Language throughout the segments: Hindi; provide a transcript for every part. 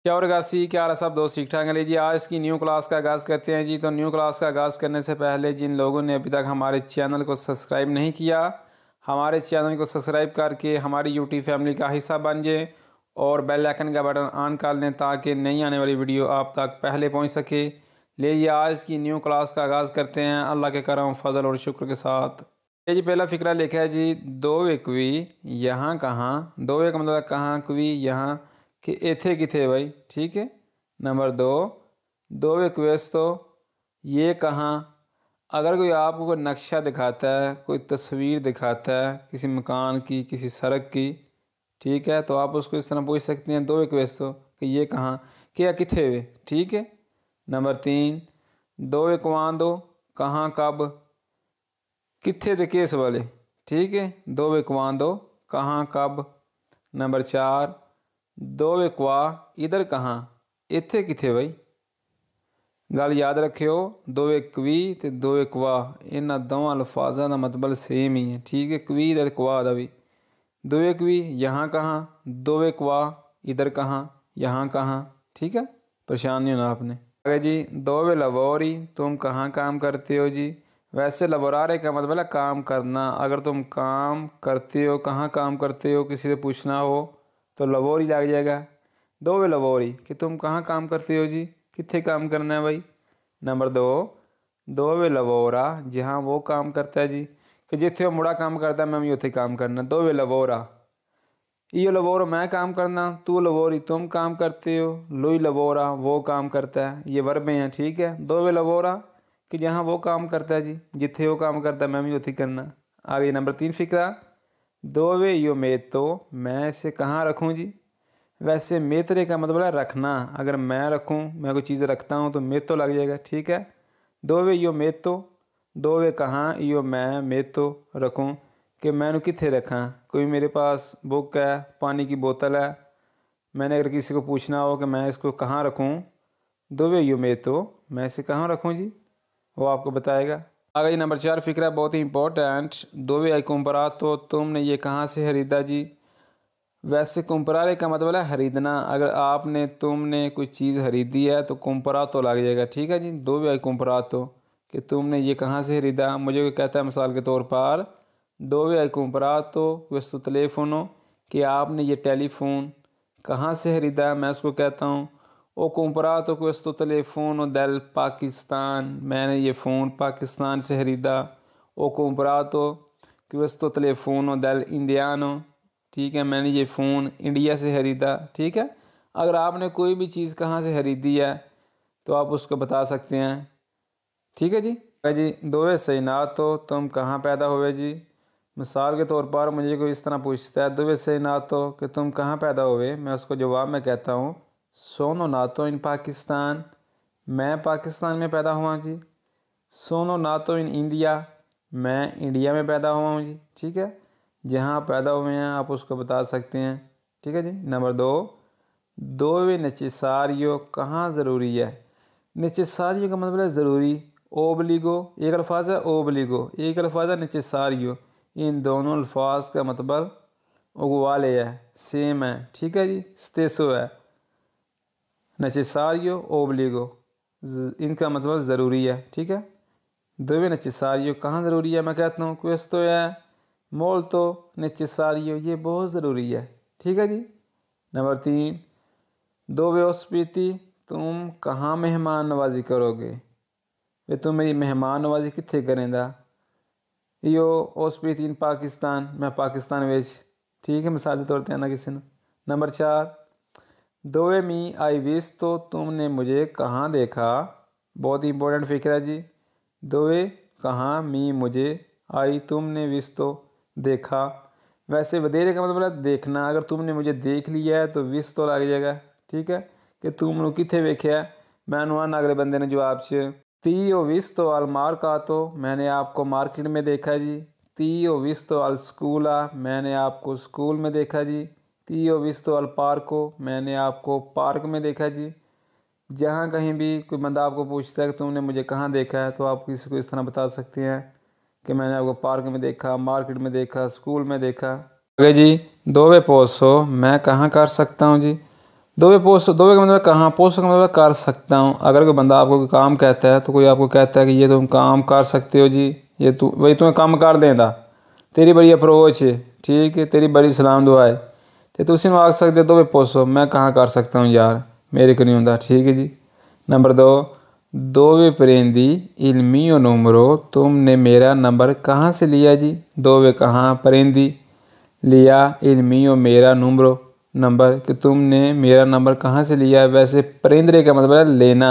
क्या और गासी क्या रहा सब दोस्त ठीक ठाक है। लीजिए आज की न्यू क्लास का आगाज़ करते हैं जी। तो न्यू क्लास का आगाज़ करने से पहले जिन लोगों ने अभी तक हमारे चैनल को सब्सक्राइब नहीं किया, हमारे चैनल को सब्सक्राइब करके हमारी यूट्यूब फैमिली का हिस्सा बन जाए और बेल आइकन का बटन ऑन कर लें ताकि नई आने वाली वीडियो आप तक पहले पहुँच सके। लीजिए आज की न्यू क्लास का आगाज़ करते हैं अल्लाह के करम फजल और शुक्र के साथ। ये जी पहला फ़िक्रा लिखा है जी, दो वे क्वी यहाँ कहाँ, दो वे का मतलब कहाँ, क्वी यहाँ कि इथे किथे भाई, ठीक है। नंबर दो वे क्वेस तो ये कहाँ। अगर कोई आपको कोई नक्शा दिखाता है, कोई तस्वीर दिखाता है किसी मकान की, किसी सड़क की, ठीक है, तो आप उसको इस तरह पूछ सकते हैं दो वे क्वेस तो कि ये कहाँ क्या किथे वे, ठीक है। नंबर 3 दो वे कवान दो कहाँ कब किथे दे केस वाले, ठीक है, दो वे कवान दो कहाँ कब। नंबर 4 दो वे क्वा इधर कहाँ इथे किथे भाई। गल याद रखियो दो वे क्वी ते दो वे क्वा इन्हां दोवां अल्फाजां दा मतलब सेम ही है, ठीक है। क्वी दा क्वा दा भी दो वे क्वी यहाँ कहाँ, दो वे क्वा इधर कहाँ यहाँ कहाँ, ठीक है, परेशान नहीं होना आपने। आगे जी दो वे लवोरी तुम कहाँ काम करते हो जी। वैसे लवोरारे का मतलब है काम करना। अगर तुम काम करते हो, कहाँ काम करते हो, किसी से पूछना हो तो लवोरी लग जाएगा। दो वे लवोरी कि तुम कहाँ काम करते हो जी, कितने काम करना है भाई। नंबर दो वे लवोरा जहाँ वो काम करता है जी कि जिथे वो मुड़ा काम करता है मैं भी उत्थे काम करना। दो वे लवोरा यो लवोरो मैं काम करना, तू लवोरी तुम काम करते हो, लुई लवोरा वो काम करता है, ये वर्बें हैं, ठीक है। दो वे लवोरा कि जहाँ वो काम करता है जी, जिथे वो काम करता है मैं भी उत्थे करना। आगे नंबर 3 फिक्रा दो वे यो मेत तो मैं इसे कहाँ रखूँ जी। वैसे मेतरे का मतलब है रखना। अगर मैं रखूँ, मैं कोई चीज़ रखता हूँ तो मेतो लग जाएगा, ठीक है। दो वे यो मेतो दो वे कहाँ यो मैं मेतो रखूँ कि मैंने किथे रखा। कोई मेरे पास बुक है, पानी की बोतल है, मैंने अगर किसी को पूछना हो कि मैं इसको कहाँ रखूँ, दो वे यो मेतो मैं इसे कहाँ रखूँ जी, वो आपको बताएगा। आगे जी नंबर 4 फिक्रा बहुत ही इंपॉर्टेंट। दो वे आई कुम्परा तो तुमने ये कहाँ से खरीदा जी। वैसे कुम्परारे का मतलब है खरीदना। अगर आपने तुमने कोई चीज़ खरीदी है तो कुम्परा तो लग जाएगा, ठीक है जी। दो भी आई कुम्परा तो कि तुमने ये कहाँ से खरीदा। मुझे कोई कहता है मिसाल के तौर पर दो भी आई कुम्परा तो questo telefono कि आपने ये टेलीफोन कहाँ से खरीदा। मैं उसको कहता हूँ ओ comprato questo telefono del Pakistan, मैंने ये फ़ोन पाकिस्तान से खरीदा। ओ comprato questo telefono del indiano, ठीक है, मैंने ये फ़ोन इंडिया से ख़रीदा, ठीक है। अगर आपने कोई भी चीज़ कहाँ से ख़रीदी है तो आप उसको बता सकते हैं, ठीक है जी। जी दो वे सही ना तो तुम कहाँ पैदा हुए जी। मिसाल के तौर पर मुझे कोई इस तरह पूछता है दो वे सही ना तो कि तुम कहाँ पैदा हुए, मैं उसको जवाब में कहता हूँ सोनो नातो इन पाकिस्तान, मैं पाकिस्तान में पैदा हुआ जी। सोनो नातो इन इंडिया, मैं इंडिया में पैदा हुआ हूँ जी, ठीक है। जहाँ आप पैदा हुए हैं आप उसको बता सकते हैं, ठीक है जी। नंबर दो वे नेसेसारियो कहाँ ज़रूरी है। नेसेसारियो का मतलब है ज़रूरी। ओबलिगो एक अल्फाज है, ओबलिगो एक अल्फाज है, नेसेसारियो इन दोनों अल्फाज का मतलब उगवाले है, सेम है, ठीक है जी। स्टेसो है, नेसेसारियो ओबलिगो इनका मतलब ज़रूरी है, ठीक है। दो वे नेसेसारियो कहाँ ज़रूरी है, मैं कहता हूँ क्वेस्तो है मोल्तो नेसेसारियो ये बहुत ज़रूरी है, ठीक है जी। नंबर 3 दो वे ओस्पिति तुम कहाँ मेहमान नवाजी करोगे। वे तुम मेरी मेहमान नवाजी कितने करेंदा। यो ओस्पिति इन पाकिस्तान, मैं पाकिस्तान वेच, ठीक है, मिसाल के तौर पर ना किसी ने। नंबर 4 दो वे मी आई विश तो तुमने मुझे कहाँ देखा। बहुत ही इंपॉर्टेंट फिक्र है जी। दो वे कहाँ, मी मुझे, आई तुमने, विश तो देखा। वैसे वधेरे का मतलब है देखना। अगर तुमने मुझे देख लिया है तो विश तो लग जाएगा, ठीक है, कि तुम किथे वेख्या। मैनू आना अगले बंदे ने जवाब च तीओ विश तो अल मार्का तो मैंने आपको मार्केट में देखा जी। तीओ विश तो अल स्कूला मैंने आपको स्कूल में देखा जी। तीओ विश तो अल पार्को मैंने आपको पार्क में देखा जी। जहाँ कहीं भी कोई बंदा आपको पूछता है कि तुमने मुझे कहाँ देखा है तो आप किसी को इस तरह बता सकते हैं कि मैंने आपको पार्क में देखा, मार्केट में देखा, स्कूल में देखा। आगे जी दो वे पोसो मैं कहाँ कर सकता हूँ जी। दोवे पोस्ट, दोवे का मतलब कहाँ, पोस्ट का मतलब कर सकता हूँ। अगर कोई बंदा आपको कोई काम कहता है तो कोई आपको कहता है कि ये तुम काम कर सकते हो जी, ये तू वही तुम्हें काम कर देंदा, तेरी बड़ी अप्रोच है, ठीक है, तेरी बड़ी सलाम दुआ है, तो तुम आख सकते दोवे पोसो मैं कहाँ कर सकता हूँ यार, मेरे को नहीं होता, ठीक है जी। नंबर 2, दोवे परिंदी इल्मियो नंबरो, तुमने मेरा नंबर कहाँ से लिया जी। दोवे कहाँ परिंदी लिया, इल्मियो मेरा नंबरो नंबर, कि तुमने मेरा नंबर कहाँ से लिया। वैसे परिंदे का मतलब है लेना,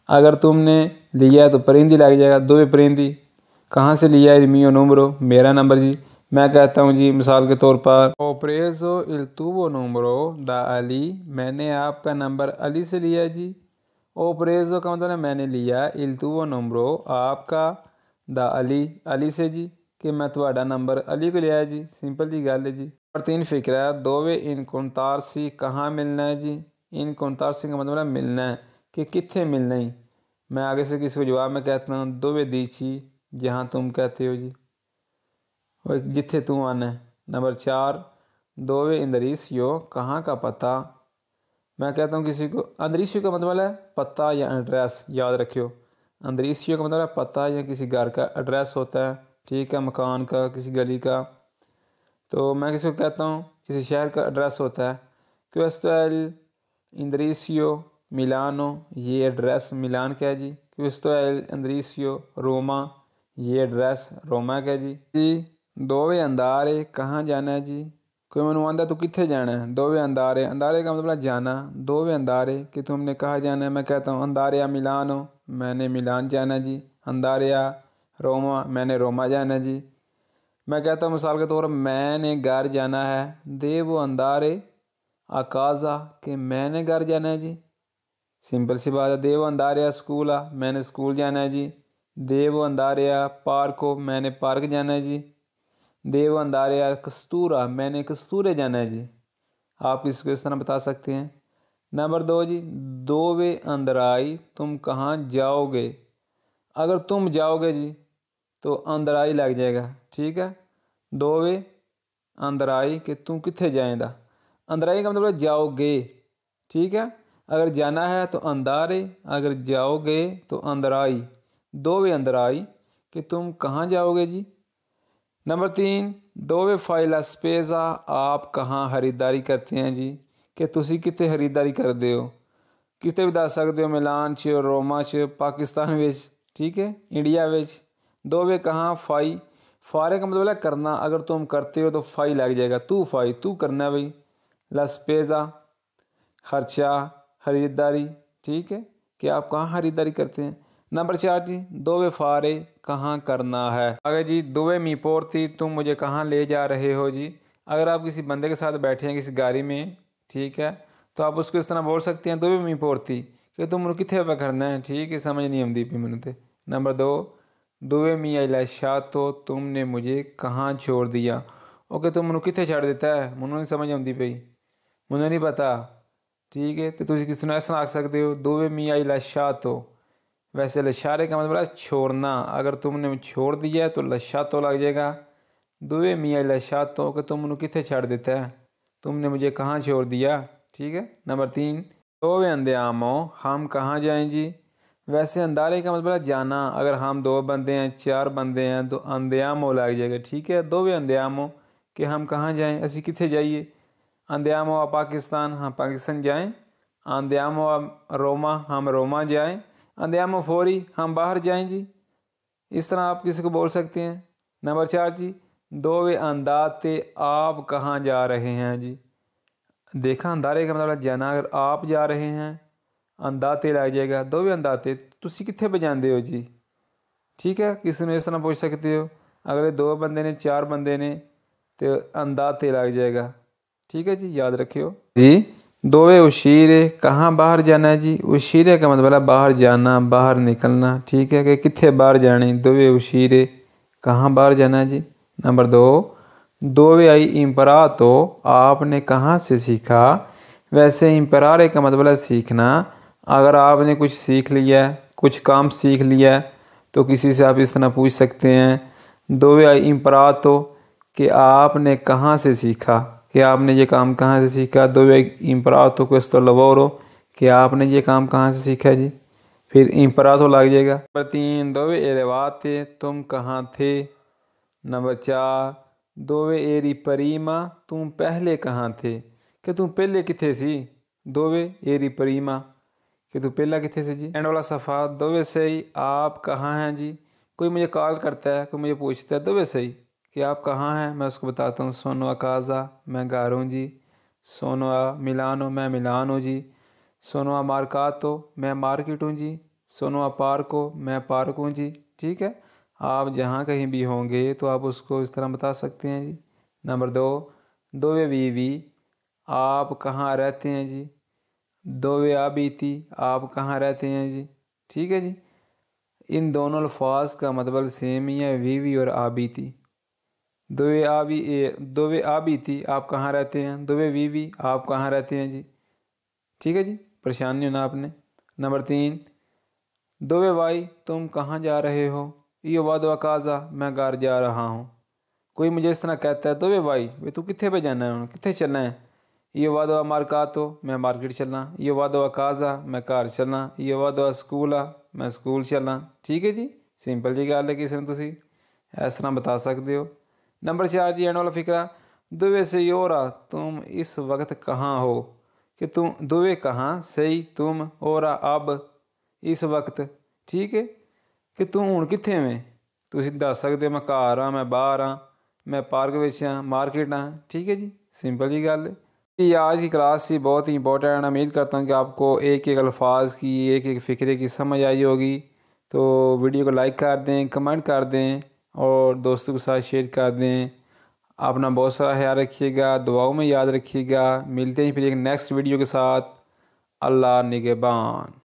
अगर तुमने लिया तो परिंदी लग जाएगा। दोवे परिंदी कहाँ से लिया, इल्मियो नंबरो मेरा नंबर जी। मैं कहता हूँ जी मिसाल के तौर पर, ओ प्रेजो इल तुवो नंबरो द अली, मैंने आपका नंबर अली से लिया जी। ओ प्रेजो का मतलब है मैंने लिया, इल तुवो नंबरो आपका, द अली अली से जी, कि मैं तुम्हारा नंबर अली को लिया जी। सिंपल जी गल है जी। और 3 फिक्रा, दोवे इन कुंतारसी कहाँ मिलना है जी। इन कुंतारसी का मतलब है मिलना है, कि कित्थे मिलना ही। मैं आगे से किसी को जवाब में कहता हूँ दोवे दीची, जहाँ तुम कहते हो जी, और जिथे तू आना है। नंबर 4, दोवे इंदरीसियो कहाँ का पता। मैं कहता हूँ किसी को, अंदरीसियो का मतलब है पता या एड्रेस, याद रखियो। अंदरीसियो का मतलब है पता या किसी घर का एड्रेस होता है, ठीक है, मकान का, किसी गली का। तो मैं किसी को कहता हूँ किसी शहर का एड्रेस होता है, क्वेस्तो एल इंदरीसियो मिलानो, ये एड्रेस मिलान का है जी। क्वेस्तो एल इंदरीसियो रोमा, ये एड्रेस रोमा का है जी। दोवे अंदारे कहाँ जाना है जी। कोई मैंने आंदा तो कित्थे जाना है, दोवे अंदारे, अंदारे का मतलब जाना। दोवे अंदारे कि तुमने कहाँ जाना है। मैं कहता हूँ अंदारिया मिलानो, मैंने मिलान जाना जी। अंदारिया रोमा, मैंने रोमा जाना जी। मैं कहता हूँ मिसाल के तौर पर मैंने घर जाना है, देवो अंदारे आकाजा, कि मैंने घर जाना है जी। सिंपल सी बात है। देवो अंदारिया स्कूला, मैंने स्कूल जाना है जी। देवो अंदारिया पार्को, मैंने पार्क जाना है जी। देव अंदारिया कस्तूरा, मैंने कस्तूरे जाना है जी। आप इसको इस तरह बता सकते हैं। नंबर 2 जी, दोवे अंदराई तुम कहाँ जाओगे। अगर तुम जाओगे जी तो अंदराई लग जाएगा, ठीक है। दोवे अंदराई कि तुम कित्थे जाएंदा, अंदराई का मतलब जाओगे, ठीक है। अगर जाना है तो अंदारे, अगर जाओगे तो अंदराई। दोवे अंदराई कि तुम कहाँ जाओगे जी। नंबर 3, दोवे फाइला स्पेजा, आप कहाँ खरीदारी करते हैं जी, कि तुसी कितने खरीदारी करते हो। कितने भी दस सकते हो, मिलान च, रोमा च, पाकिस्तान विच, ठीक है, इंडिया विच। दोवे कहाँ, फाई, फारे का मतलब है करना, अगर तुम करते हो तो फाई लग जाएगा, तू फाई तू करना है भाई। लस्पेजा खर्चा, खरीदारी, ठीक है, कि आप कहाँ खरीदारी करते हैं। नंबर 4 जी, दोवे फारे कहाँ करना है। आगे जी, दोवे मी पोरती, तुम मुझे कहाँ ले जा रहे हो जी। अगर आप किसी बंदे के साथ बैठे हैं किसी गाड़ी में, ठीक है, तो आप उसको इस तरह बोल सकते हैं दोवे मी पोरती, कि तुम मुझे कितने पे करना है, ठीक है, समझ नहीं आती पी मैंने। नंबर 2, दोवे मी अला शाह, तो तुमने मुझे कहाँ छोड़ दिया। ओके, तुम मुझे कितने छड़ देता है, मुझे नहीं समझ आती पई, मुझे नहीं पता, ठीक है। तो तुम किसी ने ऐसा आख सकते हो दोवे मी अला शाह, तो वैसे लशारे का मतलब है छोड़ना, अगर तुमने छोड़ दिया तो लशा तो लग जाएगा। दुए मियाँ लशा तो कि तुम मुझे कितने छाड़ देता है, तुमने मुझे कहाँ छोड़ दिया, ठीक है। नंबर 3, दोवे अंधे आमो, हम कहाँ जाएं जी। वैसे अंदारे का मतलब है जाना, अगर हम 2 बंदे हैं 4 बंदे हैं तो अंधे आमो लग जाएगा, ठीक है। दोवे अंधे आमो कि हम कहाँ जाएँ, असी कितने जाइए। अंधे आमो आ पाकिस्तान, हम पाकिस्तान जाएँ। अंधे आमो आ रोमा, हम रोमा जाएँ। अंधेयामो फौरी, हम बाहर जाएं जी। इस तरह आप किसी को बोल सकते हैं। नंबर 4 जी, दोवे अंदाते, आप कहाँ जा रहे हैं जी। देखा, अंदारे का मतलब जाना, अगर आप जा रहे हैं अंदाते लग जाएगा। दोवे अंदाते, तुसी कित्थे पे जाते हो जी, ठीक है। किसी ने इस तरह पूछ सकते हो। अगर 2 बंदे ने 4 बंदे ने तो अंदाते लग जाएगा, ठीक है जी, याद रखियो जी। दोवे उशीरे, कहाँ बाहर जाना है जी। उशीरे का मतलब है बाहर जाना, बाहर निकलना, ठीक है, कि कित्थे बाहर जाने। दोवे उशीरे कहाँ बाहर जाना है जी। नंबर 2, दोवे आई इम्परा, तो आपने कहाँ से सीखा। वैसे इम्परारे का मतलब है सीखना, अगर आपने कुछ सीख लिया, कुछ काम सीख लिया तो किसी से आप इस तरह पूछ सकते हैं दोवे आई इम्परा, तो कि आपने कहाँ से सीखा, कि आपने ये काम कहाँ से सीखा। dove hai imparato questo lavoro, कि आपने ये काम कहाँ से सीखा जी। फिर imparato लग जाएगा। नंबर 3 dove eravate, तुम कहाँ थे। नंबर 4 dove eri prima, तुम पहले कहाँ थे, कि तुम पहले किथे सी। dove eri prima, कि तू पहला किथे से जी। एंड वाला सफ़ा dove sei, आप कहाँ हैं जी। कोई मुझे कॉल करता है, कोई मुझे पूछता है dove sei, कि आप कहाँ हैं, मैं उसको बताता हूँ sono a casa, मैं घर हूँ जी। sono a Milano, मैं मिलान हूँ जी। sono a marcato, मैं मार्केट हूँ जी। sono a parco, मैं पार्क हूँ जी। ठीक है, आप जहाँ कहीं भी होंगे तो आप उसको इस तरह बता सकते हैं जी। नंबर 2 dove vivi, आप कहाँ रहते हैं जी। dove abiti, आप कहाँ रहते हैं जी। ठीक है जी, इन दोनों अल्फाज का मतलब सेम ही है, वीवी और आबीती। dove abiti, आप कहाँ रहते हैं। dove vivi, आप कहाँ रहते हैं जी। ठीक है जी, परेशान नहीं होना आपने। नंबर 3 dove vai, तुम कहाँ जा रहे हो। io vado a casa, मैं घर जा रहा हूँ। कोई मुझे इस तरह कहता है dove vai, वे तू किथे पे जाना है, किथे चलना है। io vado a marcato, मैं मार्केट चलना। io vado a casa, मैं घर चलना। io vado a scuola, मैं स्कूल चलना। ठीक है जी, सिंपल जी गल है कि इसमें तुसी इस तरह बता सकते हो। नंबर 4 जी एंड वाला फिक्रा dove sei ora, तुम इस वक्त कहाँ हो, कि तुम dove कहाँ, सही तुम, ora अब, इस वक्त। ठीक है, कि तू हुण कित्थे में, तुसी दस सकते हो मैं घर हाँ, मैं बाहर हाँ, मैं पार्क विच हाँ, मार्केट हाँ। ठीक है जी, सिंपल जी गल है। ये आज की क्लास थी बहुत ही इंपॉर्टेंट। उम्मीद करता हूँ कि आपको एक एक अल्फाज की, एक एक फ़िक्रे की समझ आई होगी। तो वीडियो को लाइक कर दें, कमेंट कर दें और दोस्तों के साथ शेयर कर दें। अपना बहुत सारा ख्याल रखिएगा, दुआओं में याद रखिएगा। मिलते हैं फिर एक नेक्स्ट वीडियो के साथ। अल्लाह निगहबान।